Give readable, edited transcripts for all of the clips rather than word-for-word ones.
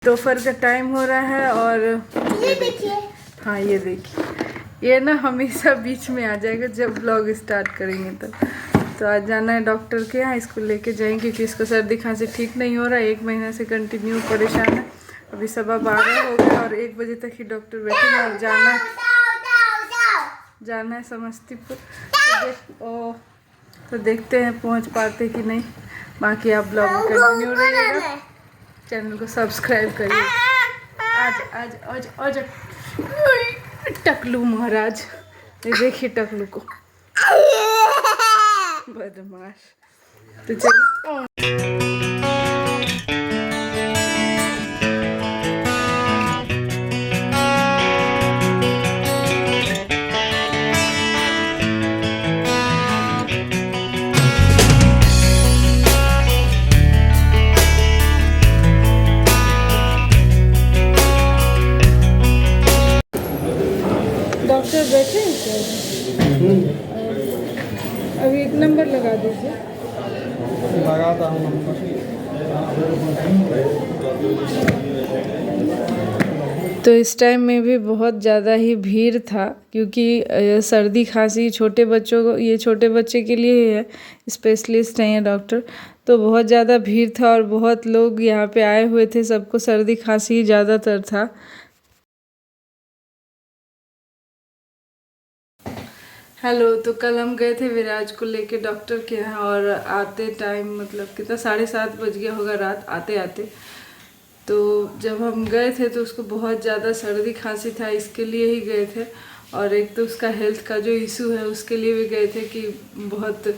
दोपहर का टाइम हो रहा है और ये देखिए। हाँ ये देखिए, ये ना हमेशा बीच में आ जाएगा जब ब्लॉग स्टार्ट करेंगे तो आज जाना है डॉक्टर के यहाँ, इसको लेके जाएंगे क्योंकि इसको सर्दी खांसी ठीक नहीं हो रहा है। 1 महीना से कंटिन्यू परेशान है। अभी 12:15 हो गया और 1 बजे तक ही डॉक्टर बैठेंगे और जाना है समस्तीपुर। तो देखते हैं पहुँच पाते कि नहीं। बाकी आप ब्लॉग में कंटिन्यू रहिएगा, चैनल को सब्सक्राइब करिए। आज टकलू महाराज, ये देखिए टकलू को, बदमाश। तो चलिए डॉक्टर बैठे हैं क्या? अभी 1 नंबर लगा दीजिए। लगाता हूँ नंबर। तो इस टाइम में भी बहुत ज़्यादा ही भीड़ था क्योंकि सर्दी खांसी छोटे बच्चों को, ये छोटे बच्चे के लिए ही है, स्पेशलिस्ट हैं ये डॉक्टर। तो बहुत ज़्यादा भीड़ था और बहुत लोग यहाँ पे आए हुए थे, सबको सर्दी खांसी ज़्यादातर था। हेलो, तो कल हम गए थे विराज को लेके डॉक्टर के यहाँ और आते टाइम मतलब कितना 7:30 बज गया होगा रात आते आते। तो जब हम गए थे तो उसको बहुत ज़्यादा सर्दी खांसी था, इसके लिए ही गए थे। और एक तो उसका हेल्थ का जो इशू है उसके लिए भी गए थे कि बहुत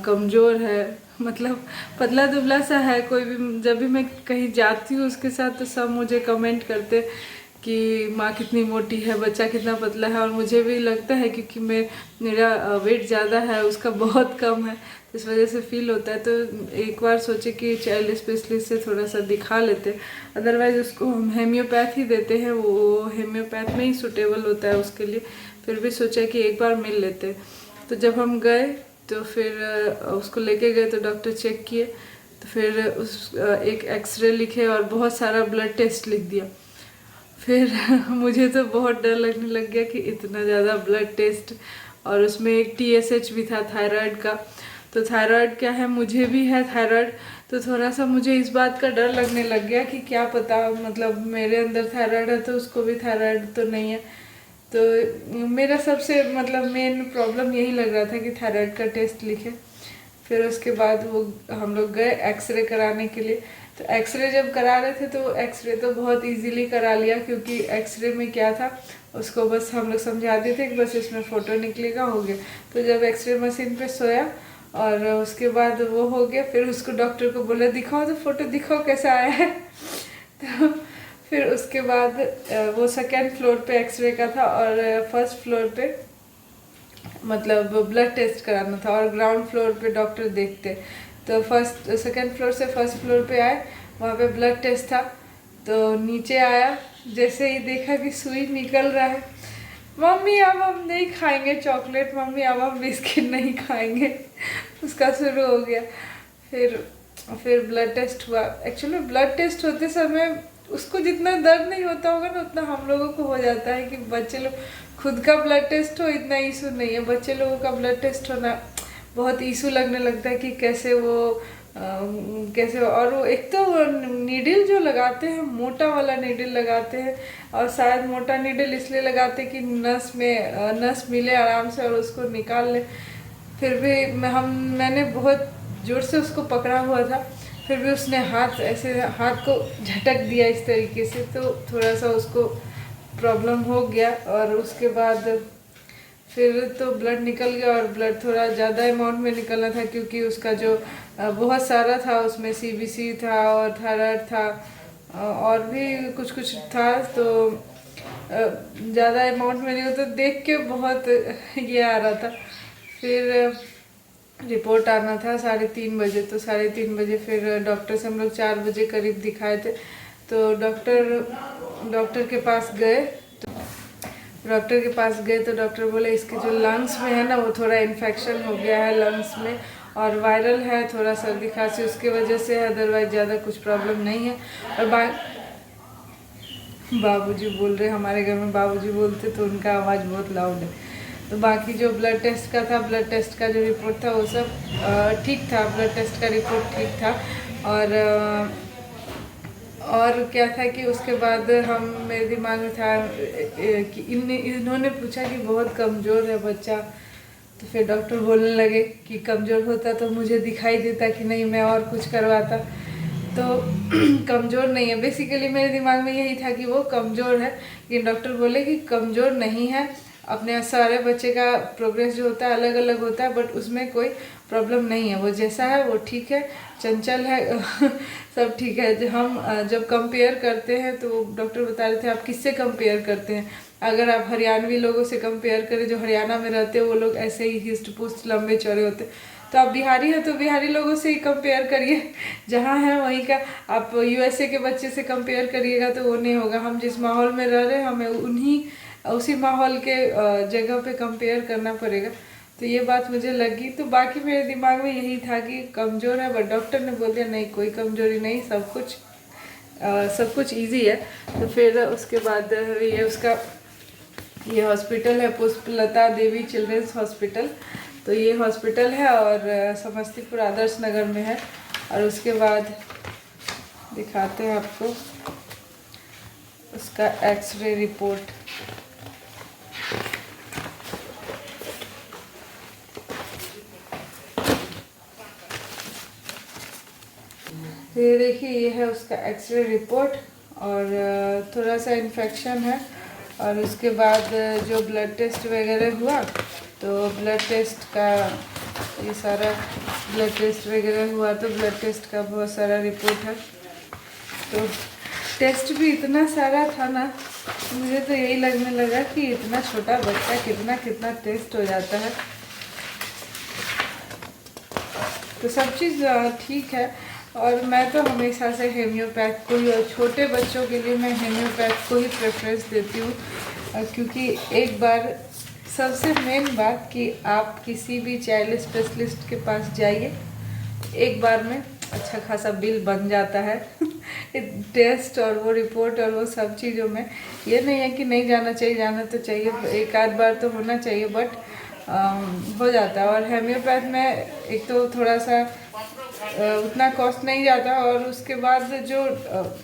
कमज़ोर है, मतलब पतला दुबला सा है। कोई भी जब भी मैं कहीं जाती हूँ उसके साथ तो सब मुझे कमेंट करते कि माँ कितनी मोटी है, बच्चा कितना पतला है। और मुझे भी लगता है क्योंकि मेरा वेट ज़्यादा है, उसका बहुत कम है, इस वजह से फील होता है। तो एक बार सोचे कि चाइल्ड स्पेशलिस्ट से थोड़ा सा दिखा लेते, अदरवाइज़ उसको हम हेम्योपैथ ही देते हैं, वो हेम्योपैथ में ही सूटेबल होता है उसके लिए। फिर भी सोचा कि एक बार मिल लेते। तो जब हम गए तो फिर उसको लेके गए तो डॉक्टर चेक किए, तो फिर एक एक्सरे लिखे और बहुत सारा ब्लड टेस्ट लिख दिया। फिर मुझे तो बहुत डर लगने लग गया कि इतना ज़्यादा ब्लड टेस्ट, और उसमें एक TSH भी था थायराइड का। तो थायराइड क्या है, मुझे भी है थायराइड, तो थोड़ा सा मुझे इस बात का डर लगने लग गया कि क्या पता मतलब मेरे अंदर थायराइड है तो उसको भी थायराइड तो नहीं है। तो मेरा सबसे मतलब मेन प्रॉब्लम यही लग रहा था कि थायराइड का टेस्ट लिखे। फिर उसके बाद वो हम लोग गए एक्सरे कराने के लिए। तो एक्सरे जब करा रहे थे तो एक्सरे तो बहुत इजीली करा लिया, क्योंकि एक्सरे में क्या था उसको बस हम लोग समझा दिए थे कि बस इसमें फ़ोटो निकलेगा, हो गया। तो जब एक्सरे मशीन पे सोया और उसके बाद वो हो गया, फिर उसको डॉक्टर को बोला दिखाओ तो फ़ोटो दिखाओ कैसा आया है। तो फिर उसके बाद वो 2nd फ्लोर पे एक्सरे का था और 1st फ्लोर पे मतलब ब्लड टेस्ट कराना था, और ग्राउंड फ्लोर पे डॉक्टर देखते। तो 2nd फ्लोर से 1st फ्लोर पे आए, वहाँ पे ब्लड टेस्ट था। तो नीचे आया, जैसे ही देखा कि सुई निकल रहा है, मम्मी अब हम नहीं खाएंगे चॉकलेट, मम्मी अब हम बिस्किट नहीं खाएंगे, उसका शुरू हो गया। फिर ब्लड टेस्ट हुआ। एक्चुअली ब्लड टेस्ट होते समय उसको जितना दर्द नहीं होता होगा ना उतना हम लोगों को हो जाता है कि बच्चे लोग खुद का ब्लड टेस्ट हो इतना इशू नहीं है, बच्चे लोगों का ब्लड टेस्ट होना बहुत इशू लगने लगता है कि कैसे और वो एक तो नीडल जो लगाते हैं मोटा वाला नीडल लगाते हैं, और शायद मोटा नीडल इसलिए लगाते हैं कि नस मिले आराम से और उसको निकाल ले। फिर भी मैंने बहुत जोर से उसको पकड़ा हुआ था, फिर भी उसने हाथ को झटक दिया इस तरीके से, तो थोड़ा सा उसको प्रॉब्लम हो गया। और उसके बाद फिर तो ब्लड निकल गया, और ब्लड थोड़ा ज़्यादा अमाउंट में निकलना था क्योंकि उसका जो बहुत सारा था, उसमें CBC था और थायराइड था और भी कुछ था। तो ज़्यादा अमाउंट में नहीं हो, तो देख के बहुत ये आ रहा था। फिर रिपोर्ट आना था 3:30 बजे, तो 3:30 बजे फिर डॉक्टर से हम लोग 4 बजे करीब दिखाए थे। तो डॉक्टर के पास गए तो डॉक्टर बोले इसके जो लंग्स में है ना वो थोड़ा इन्फेक्शन हो गया है लंग्स में, और वायरल है थोड़ा सर्दी खांसी उसके वजह से, अदरवाइज ज़्यादा कुछ प्रॉब्लम नहीं है। और बाबूजी बोल रहे, हमारे घर में बाबूजी बोलते तो उनका आवाज़ बहुत लाउड है। तो बाकी जो ब्लड टेस्ट का था, ब्लड टेस्ट का जो रिपोर्ट था वो सब ठीक था, ब्लड टेस्ट का रिपोर्ट ठीक था। और क्या था कि उसके बाद मेरे दिमाग में था कि इन्होंने पूछा कि बहुत कमज़ोर है बच्चा। तो फिर डॉक्टर बोलने लगे कि कमज़ोर होता तो मुझे दिखाई देता कि नहीं, मैं और कुछ करवाता। तो कमज़ोर नहीं है, बेसिकली मेरे दिमाग में यही था कि वो कमज़ोर है, लेकिन डॉक्टर बोले कि कमज़ोर नहीं है। अपने सारे बच्चे का प्रोग्रेस जो होता है अलग अलग होता है, बट उसमें कोई प्रॉब्लम नहीं है, वो जैसा है वो ठीक है, चंचल है सब ठीक है। जब कंपेयर करते हैं तो डॉक्टर बता रहे थे आप किससे कंपेयर करते हैं। अगर आप हरियाणवी लोगों से कंपेयर करें जो हरियाणा में रहते हैं, वो लोग ऐसे ही हिस्ट पुस्ट लंबे चौड़े होते हैं। तो आप बिहारी हैं तो बिहारी लोगों से ही कंपेयर करिए, जहाँ है वहीं का। आप यूएसए के बच्चे से कंपेयर करिएगा तो वो नहीं होगा। हम जिस माहौल में रह रहे हैं हमें उसी माहौल के जगह पे कंपेयर करना पड़ेगा। तो ये बात मुझे लगी। तो बाकी मेरे दिमाग में यही था कि कमज़ोर है, बट डॉक्टर ने बोल दिया नहीं, कोई कमज़ोरी नहीं, सब कुछ इजी है। तो फिर उसके बाद ये हॉस्पिटल है पुष्पलता देवी चिल्ड्रंस हॉस्पिटल। तो ये हॉस्पिटल है और समस्तीपुर आदर्श नगर में है। और उसके बाद दिखाते हैं आपको उसका एक्सरे रिपोर्ट। ये देखिए, ये है उसका एक्सरे रिपोर्ट और थोड़ा सा इन्फेक्शन है। और उसके बाद जो ब्लड टेस्ट वगैरह हुआ, तो ब्लड टेस्ट का ये सारा ब्लड टेस्ट वगैरह हुआ, तो ब्लड टेस्ट का बहुत सारा रिपोर्ट है। तो टेस्ट भी इतना सारा था ना, मुझे तो यही लगने लगा कि इतना छोटा बच्चा कितना टेस्ट हो जाता है। तो सब चीज़ ठीक है। और मैं तो हमेशा से होम्योपैथ को ही, और छोटे बच्चों के लिए मैं होम्योपैथ को ही प्रेफरेंस देती हूँ, क्योंकि एक बार सबसे मेन बात कि आप किसी भी चाइल्ड स्पेशलिस्ट के पास जाइए, एक बार में अच्छा खासा बिल बन जाता है टेस्ट और वो रिपोर्ट और वो सब चीज़ों में। ये नहीं है कि नहीं जाना चाहिए, जाना तो चाहिए, एक आध बार तो होना चाहिए, बट हो जाता है। और होम्योपैथ में एक तो थोड़ा सा उतना कॉस्ट नहीं जाता, और उसके बाद जो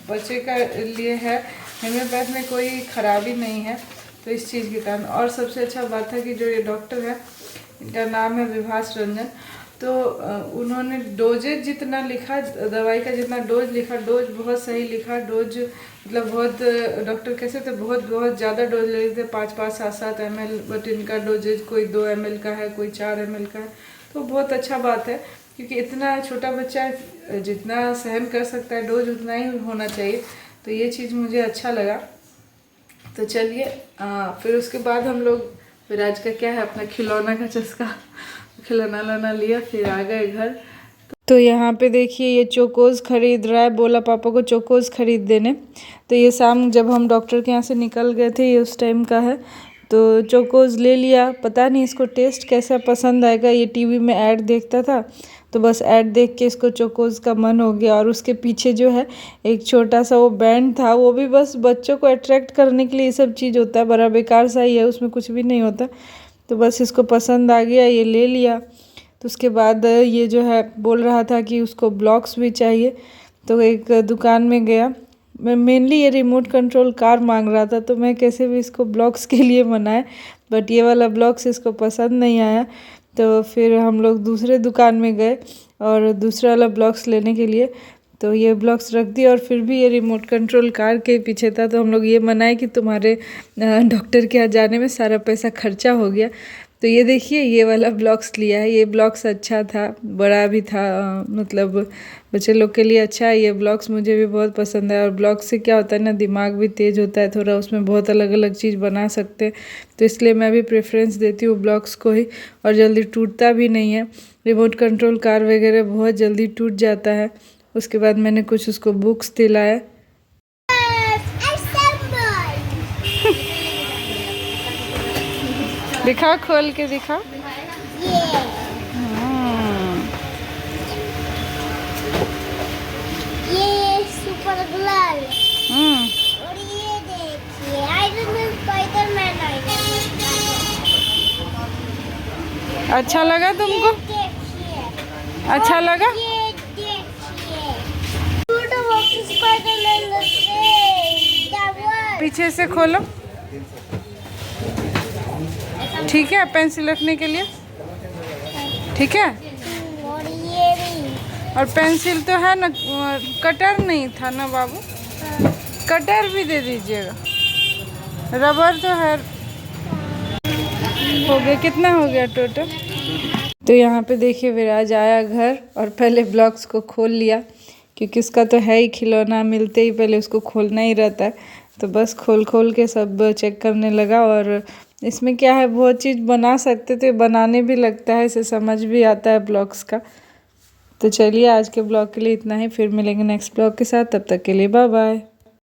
बच्चे का लिए है होम्योपैथ में कोई खराबी नहीं है। तो इस चीज़ के कारण, और सबसे अच्छा बात है कि जो ये डॉक्टर है, इनका नाम है विभास रंजन। तो उन्होंने डोजेज जितना लिखा, दवाई का जितना डोज लिखा, डोज बहुत सही लिखा। डोज मतलब बहुत, डॉक्टर कैसे थे, बहुत ज़्यादा डोज ले लेते, 5-5, 7-7 ml, बट इनका डोजेज कोई 2 ml का है, कोई 4 ml का है। तो बहुत अच्छा बात है, क्योंकि इतना छोटा बच्चा जितना सहन कर सकता है डोज उतना ही होना चाहिए। तो ये चीज़ मुझे अच्छा लगा। तो चलिए फिर उसके बाद हम लोग, विराज का क्या है, अपना खिलौना का चस्का, खिलौना लिया, फिर आ गए घर। तो यहाँ पे देखिए ये चोकोज़ खरीद रहा है, बोला पापा को चोकोज़ खरीद देने। तो ये शाम जब हम डॉक्टर के यहाँ से निकल गए थे, ये उस टाइम का है। तो चोकोज़ ले लिया, पता नहीं इसको टेस्ट कैसा पसंद आएगा। ये टीवी में ऐड देखता था, तो बस ऐड देख के इसको चोकोज़ का मन हो गया। और उसके पीछे जो है एक छोटा सा वो बैंड था, वो भी बस बच्चों को अट्रैक्ट करने के लिए ये सब चीज़ होता है, बड़ा बेकार सा ही है, उसमें कुछ भी नहीं होता। तो बस इसको पसंद आ गया, ये ले लिया। तो उसके बाद ये जो है बोल रहा था कि उसको ब्लॉक्स भी चाहिए, तो एक दुकान में गया। मैं मेनली ये रिमोट कंट्रोल कार मांग रहा था, तो मैं कैसे भी इसको ब्लॉक्स के लिए मनाए, बट ये वाला ब्लॉक्स इसको पसंद नहीं आया। तो फिर हम लोग दूसरे दुकान में गए और दूसरा वाला ब्लॉक्स लेने के लिए, तो ये ब्लॉक्स रख दिए। और फिर भी ये रिमोट कंट्रोल कार के पीछे था, तो हम लोग ये मनाए कि तुम्हारे डॉक्टर के यहाँ जाने में सारा पैसा खर्चा हो गया। तो ये देखिए ये वाला ब्लॉक्स लिया है, ये ब्लॉक्स अच्छा था, बड़ा भी था, मतलब बच्चे लोग के लिए अच्छा है। ये ब्लॉक्स मुझे भी बहुत पसंद है। और ब्लॉक्स से क्या होता है ना, दिमाग भी तेज़ होता है थोड़ा, उसमें बहुत अलग अलग चीज़ बना सकते हैं। तो इसलिए मैं भी प्रेफरेंस देती हूँ ब्लॉक्स को ही, और जल्दी टूटता भी नहीं है। रिमोट कंट्रोल कार वगैरह बहुत जल्दी टूट जाता है। उसके बाद मैंने कुछ उसको बुक्स दिलाया। दिखा, खोल के दिखा। ये सुपर ग्लू और ये अच्छा लगा तुमको? अच्छा लगा? पीछे से खोलो। ठीक है, पेंसिल रखने के लिए। ठीक है। और ये भी। और पेंसिल तो है ना, कटर नहीं था ना बाबू? कटर भी दे दीजिएगा। रबर तो है। हो गया, कितना हो गया टोटल? तो यहाँ पे देखिए विराज आया घर और पहले ब्लॉक्स को खोल लिया, क्योंकि उसका तो है ही खिलौना, मिलते ही पहले उसको खोलना ही रहता है। तो बस खोल खोल के सब चेक करने लगा। और इसमें क्या है, बहुत चीज़ बना सकते थे, बनाने भी लगता है, इसे समझ भी आता है ब्लॉक्स का। तो चलिए आज के ब्लॉग के लिए इतना ही, फिर मिलेंगे नेक्स्ट ब्लॉग के साथ, तब तक के लिए बाय बाय।